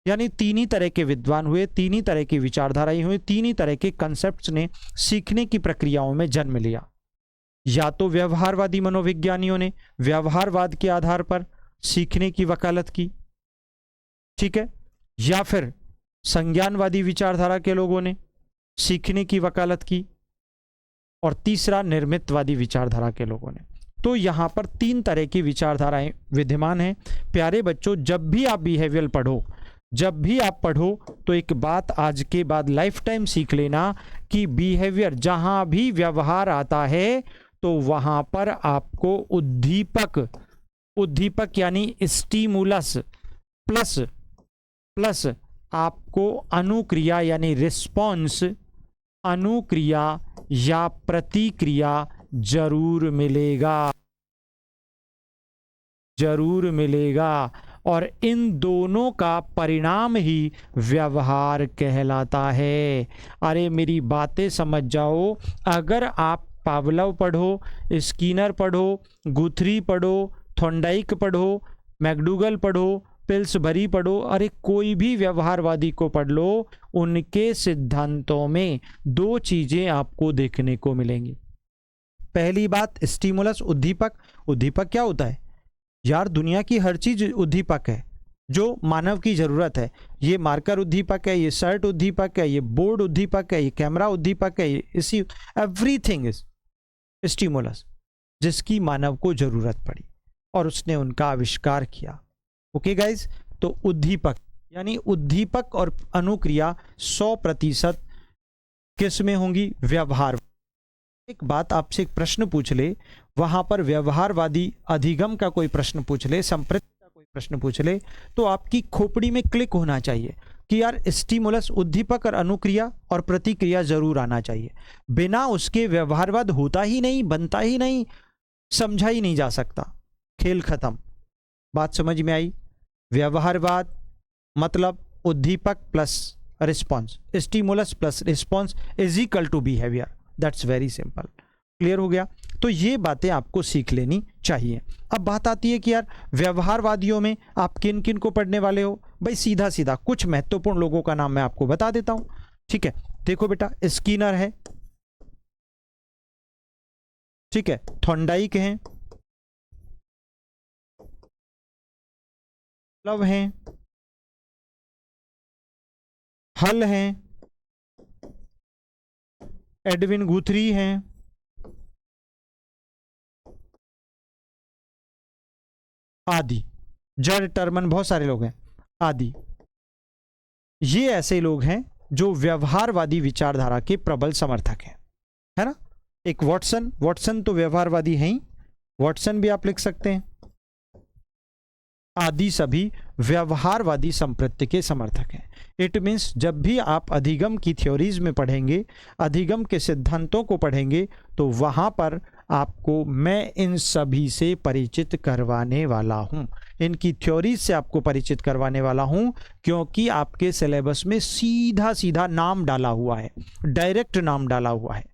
यानी तीन ही तरह के विद्वान हुए, तीन ही तरह की विचारधाराएं हुई, तीन ही तरह के कंसेप्ट्स ने सीखने की प्रक्रियाओं में जन्म लिया। या तो व्यवहारवादी मनोविज्ञानियों ने व्यवहारवाद के आधार पर सीखने की वकालत की, ठीक है, या फिर संज्ञानवादी विचारधारा के लोगों ने सीखने की वकालत की, और तीसरा निर्मितवादी विचारधारा के लोगों ने। तो यहां पर तीन तरह की विचारधाराएं विद्यमान हैं। प्यारे बच्चों, जब भी आप बिहेवियर पढ़ो, जब भी आप पढ़ो, तो एक बात आज के बाद लाइफ टाइम सीख लेना कि बिहेवियर, जहां भी व्यवहार आता है तो वहां पर आपको उद्दीपक, उद्दीपक यानी स्टिमुलस प्लस आपको अनुक्रिया यानी रिस्पॉन्स, अनुक्रिया या प्रतिक्रिया जरूर मिलेगा, जरूर मिलेगा। और इन दोनों का परिणाम ही व्यवहार कहलाता है। अरे मेरी बातें समझ जाओ, अगर आप पावलोव पढ़ो, स्किनर पढ़ो, गुथरी पढ़ो, थॉर्नडाइक पढ़ो, मैकडूगल पढ़ो, पिल्सबरी पढ़ो, अरे कोई भी व्यवहारवादी को पढ़ लो, उनके सिद्धांतों में दो चीजें आपको देखने को मिलेंगी। पहली बात, स्टिमुलस, उद्दीपक। उद्दीपक क्या होता है यार? दुनिया की हर चीज उद्दीपक है जो मानव की जरूरत है। ये मार्कर उद्दीपक है, ये शर्ट उद्दीपक है, ये बोर्ड उद्दीपक है, ये कैमरा उद्दीपक है, इसी एवरीथिंग इज स्टिमुलस, जिसकी मानव को जरूरत पड़ी और उसने उनका आविष्कार किया। ओके गाइज, तो उद्दीपक यानी उद्दीपक और अनुक्रिया 100% किस में होंगी? व्यवहार। एक बात आपसे एक प्रश्न पूछ ले, वहां पर व्यवहारवादी अधिगम का कोई प्रश्न पूछ ले, संप्रत्य का कोई प्रश्न पूछ ले, तो आपकी खोपड़ी में क्लिक होना चाहिए कि यार स्टिमुलस, उद्दीपक और अनुक्रिया और प्रतिक्रिया जरूर आना चाहिए। बिना उसके व्यवहारवाद होता ही नहीं, बनता ही नहीं, समझा ही नहीं जा सकता। खेल खत्म। बात समझ में आई? व्यवहारवाद मतलब उद्दीपक plus response, stimulus plus response is equal to behaviour. That's very simple. Clear हो गया? तो ये बातें आपको सीख लेनी चाहिए। अब बात आती है कि यार व्यवहारवादियों में आप किन किन को पढ़ने वाले हो? भाई सीधा सीधा कुछ महत्वपूर्ण लोगों का नाम मैं आपको बता देता हूं। ठीक है, देखो बेटा, स्किनर है, ठीक है, थॉर्नडाइक हैं, लव हैं, हल हैं, एडविन गुथरी हैं, आदि। जर्ड टर्मन, बहुत सारे लोग हैं, आदि। ये ऐसे लोग हैं जो व्यवहारवादी विचारधारा के प्रबल समर्थक हैं, है ना। एक वॉटसन, वॉटसन तो व्यवहारवादी हैं ही, वॉटसन भी आप लिख सकते हैं। आदि सभी व्यवहारवादी संप्रत्य के समर्थक हैं। इट मीन्स जब भी आप अधिगम की थ्योरीज में पढ़ेंगे, अधिगम के सिद्धांतों को पढ़ेंगे, तो वहां पर आपको मैं इन सभी से परिचित करवाने वाला हूं, इनकी थ्योरीज से आपको परिचित करवाने वाला हूं, क्योंकि आपके सिलेबस में सीधा सीधा नाम डाला हुआ है, डायरेक्ट नाम डाला हुआ है।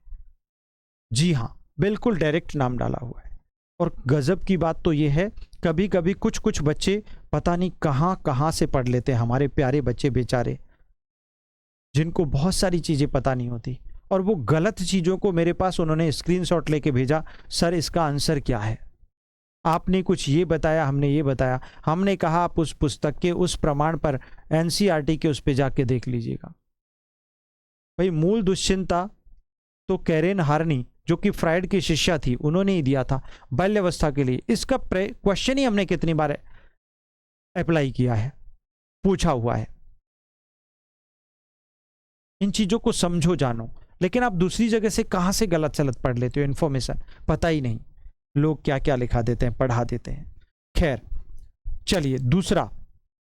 जी हाँ, बिल्कुल डायरेक्ट नाम डाला हुआ है। और गजब की बात तो यह है, कभी कभी कुछ कुछ बच्चे पता नहीं कहां कहां से पढ़ लेते हैं, हमारे प्यारे बच्चे बेचारे, जिनको बहुत सारी चीजें पता नहीं होती, और वो गलत चीजों को मेरे पास उन्होंने स्क्रीनशॉट लेके भेजा, सर इसका आंसर क्या है। आपने कुछ ये बताया, हमने ये बताया, हमने कहा आप उस पुस्तक के उस प्रमाण पर एनसीईआरटी के उस पे जाके देख लीजिएगा। भाई मूल दुश्चिंता तो कैरेन हार्नी जो कि फ्राइड की शिष्या थी उन्होंने ही दिया था बाल्यावस्था के लिए। इसका क्वेश्चन ही हमने कितनी बार अप्लाई किया है, पूछा हुआ है। इन चीजों को समझो, जानो। लेकिन आप दूसरी जगह से कहां से गलत सलत पढ़ लेते हो, इन्फॉर्मेशन पता ही नहीं, लोग क्या क्या लिखा देते हैं, पढ़ा देते हैं। खैर चलिए दूसरा,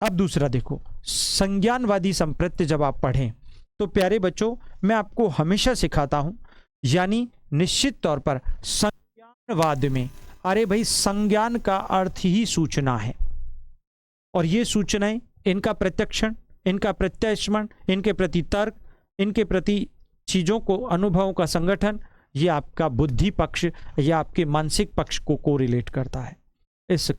अब दूसरा देखो, संज्ञानवादी संप्रत्य जब आप पढ़ें तो प्यारे बच्चों मैं आपको हमेशा सिखाता हूं, यानी निश्चित तौर पर संज्ञानवाद में, अरे भाई संज्ञान का अर्थ ही सूचना है, और ये सूचनाएं, इनका प्रत्यक्षण, इनका प्रत्यायन, इनके प्रति तर्क, इनके प्रति चीजों को, अनुभवों का संगठन, ये आपका बुद्धि पक्ष या आपके मानसिक पक्ष को कोरिलेट करता है। इस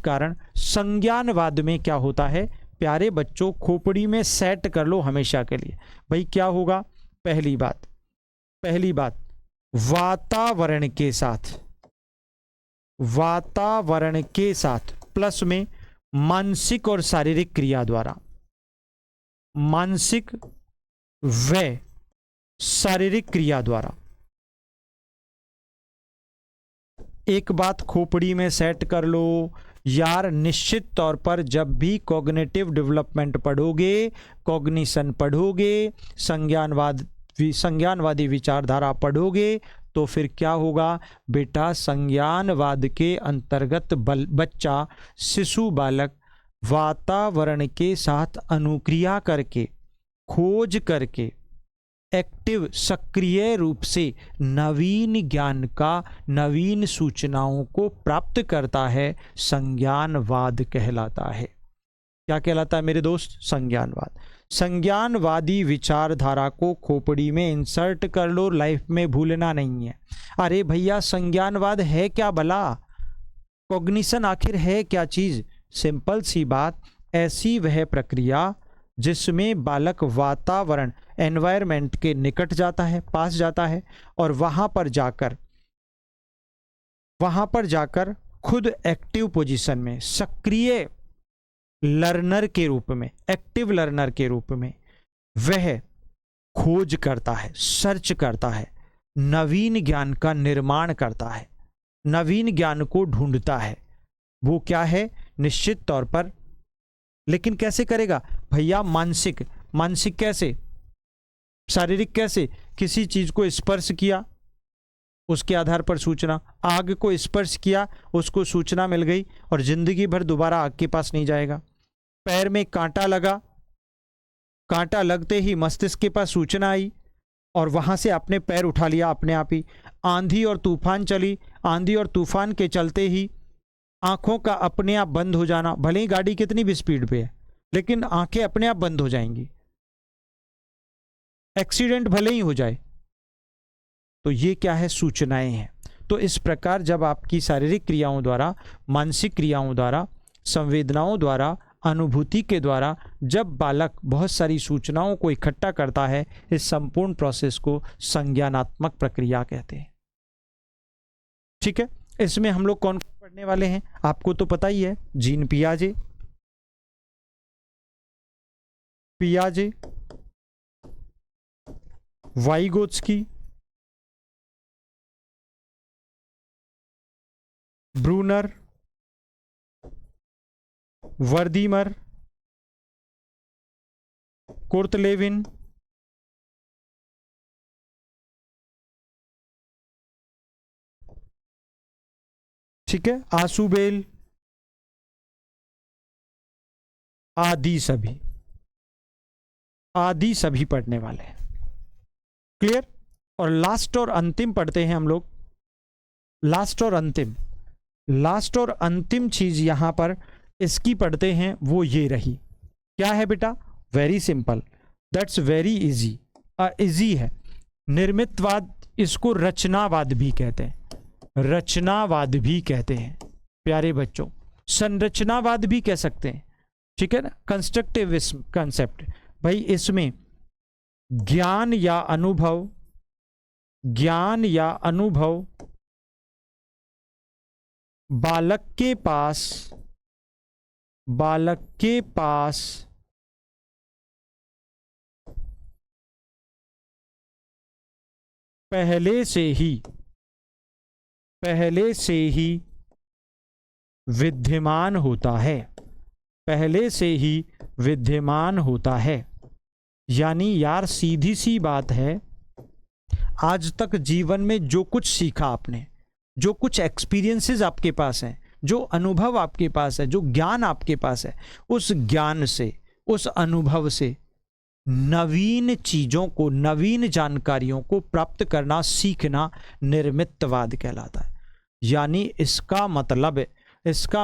कारण संज्ञानवाद में क्या होता है प्यारे बच्चों, खोपड़ी में सेट कर लो हमेशा के लिए। भाई क्या होगा, पहली बात वातावरण के साथ प्लस में मानसिक और शारीरिक क्रिया द्वारा, मानसिक व शारीरिक क्रिया द्वारा। एक बात खोपड़ी में सेट कर लो यार, निश्चित तौर पर जब भी कॉग्निटिव डेवलपमेंट पढ़ोगे, कॉग्निशन पढ़ोगे, संज्ञानवादी विचारधारा पढ़ोगे, तो फिर क्या होगा बेटा, संज्ञानवाद के अंतर्गत बच्चा, शिशु बालक वातावरण के साथ अनुक्रिया करके, खोज करके, एक्टिव सक्रिय रूप से नवीन ज्ञान का, नवीन सूचनाओं को प्राप्त करता है, संज्ञानवाद कहलाता है। क्या कहलाता है मेरे दोस्त, संज्ञानवाद। संज्ञानवादी विचारधारा को खोपड़ी में इंसर्ट कर लो, लाइफ में भूलना नहीं है। अरे भैया संज्ञानवाद है क्या भला, कॉग्निशन आखिर है क्या चीज? सिंपल सी बात, ऐसी वह प्रक्रिया जिसमें बालक वातावरण, एनवायरमेंट के निकट जाता है, पास जाता है, और वहां पर जाकर खुद एक्टिव पोजीशन में, सक्रिय लर्नर के रूप में, एक्टिव लर्नर के रूप में वह खोज करता है, सर्च करता है, नवीन ज्ञान का निर्माण करता है, नवीन ज्ञान को ढूंढता है। वो क्या है, निश्चित तौर पर, लेकिन कैसे करेगा भैया, मानसिक कैसे, शारीरिक कैसे, किसी चीज को स्पर्श किया उसके आधार पर सूचना, आग को स्पर्श किया उसको सूचना मिल गई और जिंदगी भर दोबारा आग के पास नहीं जाएगा। पैर में कांटा लगा, कांटा लगते ही मस्तिष्क के पास सूचना आई और वहां से अपने पैर उठा लिया अपने आप ही। आंधी और तूफान चली, आंधी और तूफान के चलते ही आंखों का अपने आप बंद हो जाना, भले ही गाड़ी कितनी भी स्पीड पे है लेकिन आंखें अपने आप बंद हो जाएंगी, एक्सीडेंट भले ही हो जाए। तो ये क्या है, सूचनाएं हैं। तो इस प्रकार जब आपकी शारीरिक क्रियाओं द्वारा, मानसिक क्रियाओं द्वारा, संवेदनाओं द्वारा, अनुभूति के द्वारा जब बालक बहुत सारी सूचनाओं को इकट्ठा करता है, इस संपूर्ण प्रोसेस को संज्ञानात्मक प्रक्रिया कहते हैं। ठीक है, इसमें हम लोग कौन पढ़ने वाले हैं आपको तो पता ही है, जीन पियाजे, वाइगोत्स्की, ब्रूनर, वर्दीमर, कुर्तलेविन, ठीक है, आसुबेल आदि सभी पढ़ने वाले हैं। क्लियर? और लास्ट और अंतिम पढ़ते हैं हम लोग, लास्ट और अंतिम चीज यहां पर इसकी पढ़ते हैं, वो ये रही। क्या है बेटा? Very simple, that's very easy, easy है। निर्मितवाद, इसको रचनावाद भी कहते हैं, रचनावाद भी कहते हैं प्यारे बच्चों, संरचनावाद भी कह सकते हैं। ठीक है ना, कंस्ट्रक्टिविज्म कंसेप्ट। भाई इसमें ज्ञान या अनुभव बालक के पास पहले से ही विद्यमान होता है। यानी यार सीधी सी बात है, आज तक जीवन में जो कुछ सीखा आपने, जो कुछ एक्सपीरियंसेस आपके पास हैं, जो अनुभव आपके पास है, जो ज्ञान आपके पास है, उस ज्ञान से, उस अनुभव से नवीन चीजों को, नवीन जानकारियों को प्राप्त करना, सीखना निर्मितवाद कहलाता है। यानी इसका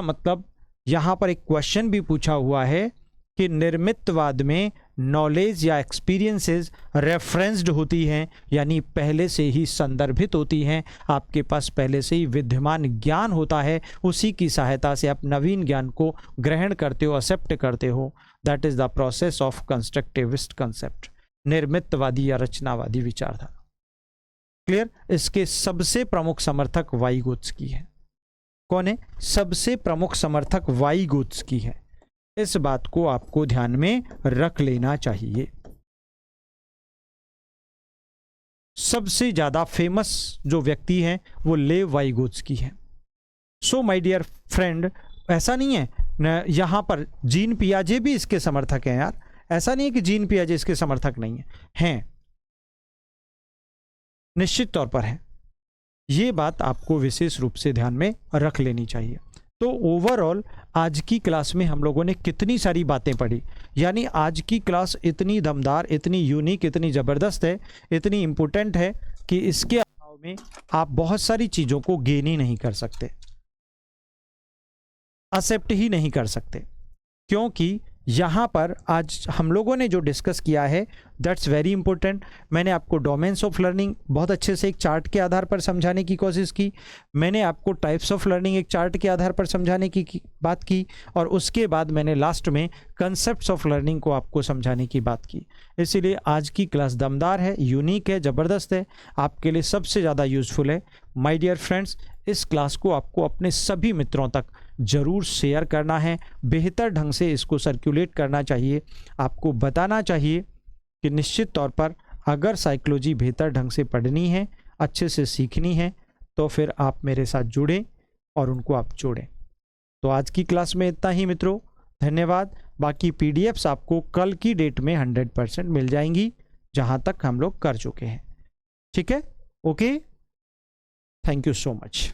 मतलब यहां पर एक क्वेश्चन भी पूछा हुआ है कि निर्मितवाद में नॉलेज या एक्सपीरियंसेस रेफरेंस्ड होती हैं, यानी पहले से ही संदर्भित होती हैं, आपके पास पहले से ही विद्यमान ज्ञान होता है, उसी की सहायता से आप नवीन ज्ञान को ग्रहण करते हो, एक्सेप्ट करते हो। That is the process of constructivist concept, निर्मितवादी या रचनावादी विचारधारा। क्लियर? इसके सबसे प्रमुख समर्थक वाइगोत्स्की है। कौन है? सबसे प्रमुख समर्थक वाइगोत्स्की है। इस बात को आपको ध्यान में रख लेना चाहिए। सबसे ज्यादा फेमस जो व्यक्ति हैं वो लेव वाइगोत्स्की है। सो माय डियर फ्रेंड, ऐसा नहीं है यहां पर जीन पियाजे भी इसके समर्थक हैं यार, ऐसा नहीं है कि जीन पियाजे इसके समर्थक नहीं हैं, निश्चित तौर पर है। ये बात आपको विशेष रूप से ध्यान में रख लेनी चाहिए। तो ओवरऑल आज की क्लास में हम लोगों ने कितनी सारी बातें पढ़ी, यानी आज की क्लास इतनी दमदार, इतनी यूनिक, इतनी ज़बरदस्त है, इतनी इम्पोर्टेंट है कि इसके अभाव में आप बहुत सारी चीज़ों को गेन ही नहीं कर सकते, एक्सेप्ट ही नहीं कर सकते। क्योंकि यहाँ पर आज हम लोगों ने जो डिस्कस किया है दैट्स वेरी इंपॉर्टेंट। मैंने आपको डोमेन्स ऑफ लर्निंग बहुत अच्छे से एक चार्ट के आधार पर समझाने की कोशिश की, मैंने आपको टाइप्स ऑफ लर्निंग एक चार्ट के आधार पर समझाने की बात की, और उसके बाद मैंने लास्ट में कंसेप्ट्स ऑफ लर्निंग को आपको समझाने की बात की। इसीलिए आज की क्लास दमदार है, यूनिक है, ज़बरदस्त है, आपके लिए सबसे ज़्यादा यूज़फुल है। माय डियर फ्रेंड्स, इस क्लास को आपको अपने सभी मित्रों तक ज़रूर शेयर करना है, बेहतर ढंग से इसको सर्कुलेट करना चाहिए। आपको बताना चाहिए कि निश्चित तौर पर अगर साइकोलॉजी बेहतर ढंग से पढ़नी है, अच्छे से सीखनी है, तो फिर आप मेरे साथ जुड़ें और उनको आप जोड़ें। तो आज की क्लास में इतना ही मित्रों, धन्यवाद। बाकी पीडीएफ्स आपको कल की डेट में 100% मिल जाएंगी, जहां तक हम लोग कर चुके हैं। ठीक है? Okay, thank you so much.